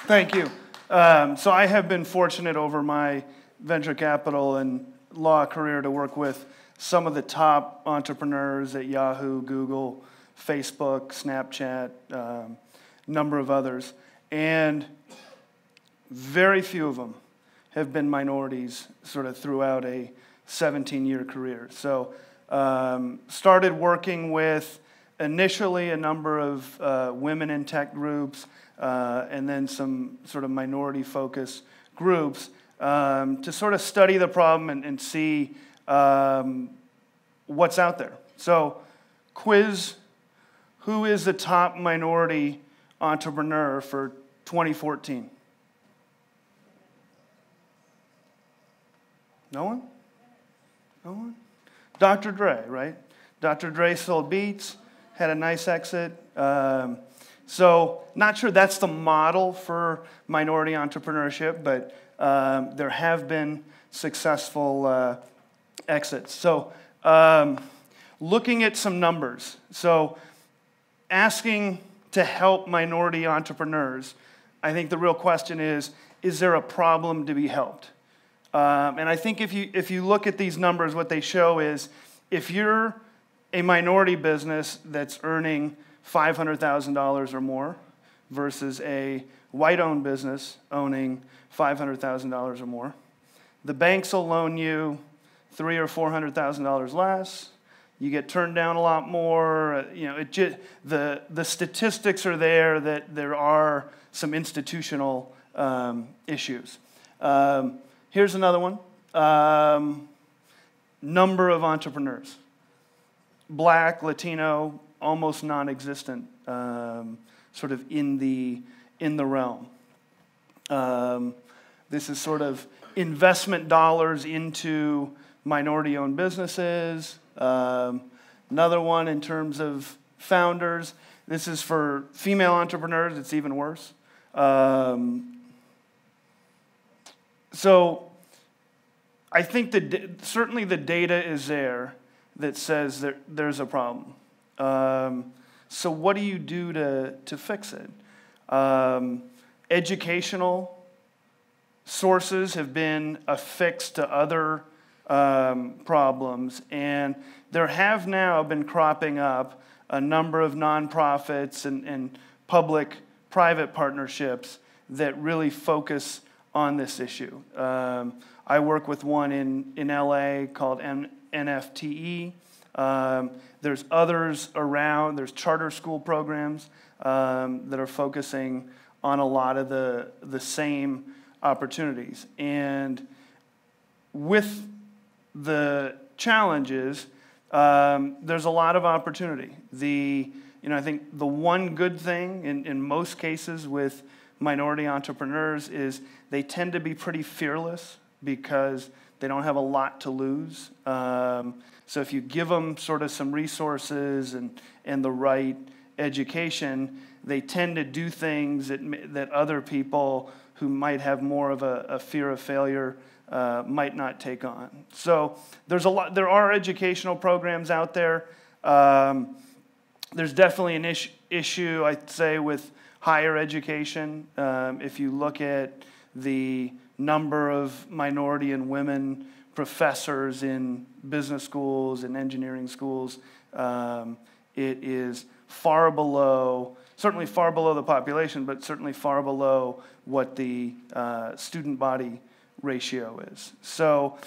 Thank you. So I have been fortunate over my venture capital and law career to work with some of the top entrepreneurs at Yahoo, Google, Facebook, Snapchat, number of others. And very few of them have been minorities sort of throughout a 17-year career. So started working with initially a number of women in tech groups, and then some sort of minority-focused groups to sort of study the problem and see what's out there. So quiz, who is the top minority entrepreneur for 2014? No one? No one? Dr. Dre, right? Dr. Dre sold Beats, had a nice exit. So not sure that's the model for minority entrepreneurship, but there have been successful exits. So looking at some numbers. So asking to help minority entrepreneurs, I think the real question is there a problem to be helped? And I think if you look at these numbers, what they show is if you're a minority business that's earning $500,000 or more versus a white-owned business owning $500,000 or more, the banks will loan you $300,000 or $400,000 less. You get turned down a lot more. The statistics are there that there are some institutional issues. Here's another one. Number of entrepreneurs. Black, Latino, almost non-existent, sort of in the realm. This is sort of investment dollars into minority-owned businesses. Another one in terms of founders. This is for female entrepreneurs. It's even worse. So I think certainly the data is there that says that there's a problem. So what do you do to fix it? Educational sources have been a fix to other problems, and there have now been cropping up a number of nonprofits and public-private partnerships that really focus on this issue. I work with one in LA called NFTE. There's others around. There's charter school programs that are focusing on a lot of the same opportunities. And with the challenges, there's a lot of opportunity. I think the one good thing in most cases with minority entrepreneurs is they tend to be pretty fearless because they don't have a lot to lose. So if you give them sort of some resources and the right education, they tend to do things that other people who might have more of a fear of failure might not take on. So there are educational programs out there. There's definitely an issue, I'd say, with higher education. If you look at the number of minority and women professors in business schools and engineering schools, it is certainly far below the population, but certainly far below what the student body ratio is. So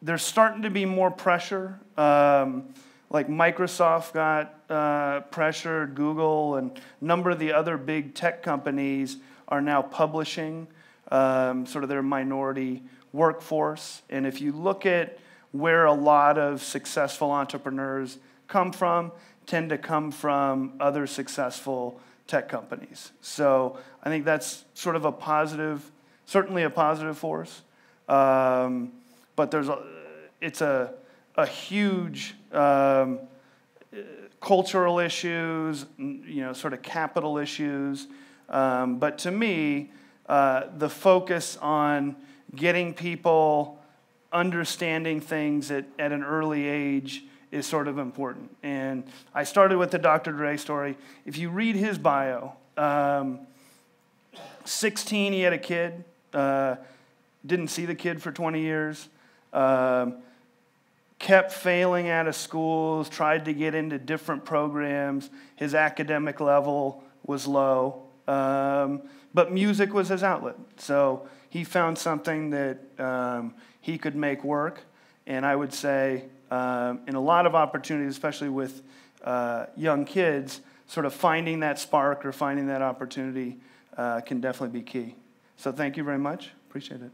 there's starting to be more pressure. Like Microsoft got pressured, Google, and a number of the other big tech companies are now publishing sort of their minority workforce. And if you look at where a lot of successful entrepreneurs tend to come from other successful tech companies. So I think that's sort of certainly a positive force. But it's a huge cultural issues, sort of capital issues. But to me, the focus on getting people understanding things at an early age is sort of important. And I started with the Dr. Dre story. If you read his bio, 16, he had a kid. Didn't see the kid for 20 years. Kept failing out of schools, tried to get into different programs. His academic level was low. But music was his outlet. So he found something that he could make work. And I would say in a lot of opportunities, especially with young kids, sort of finding that spark or finding that opportunity can definitely be key. So thank you very much. Appreciate it.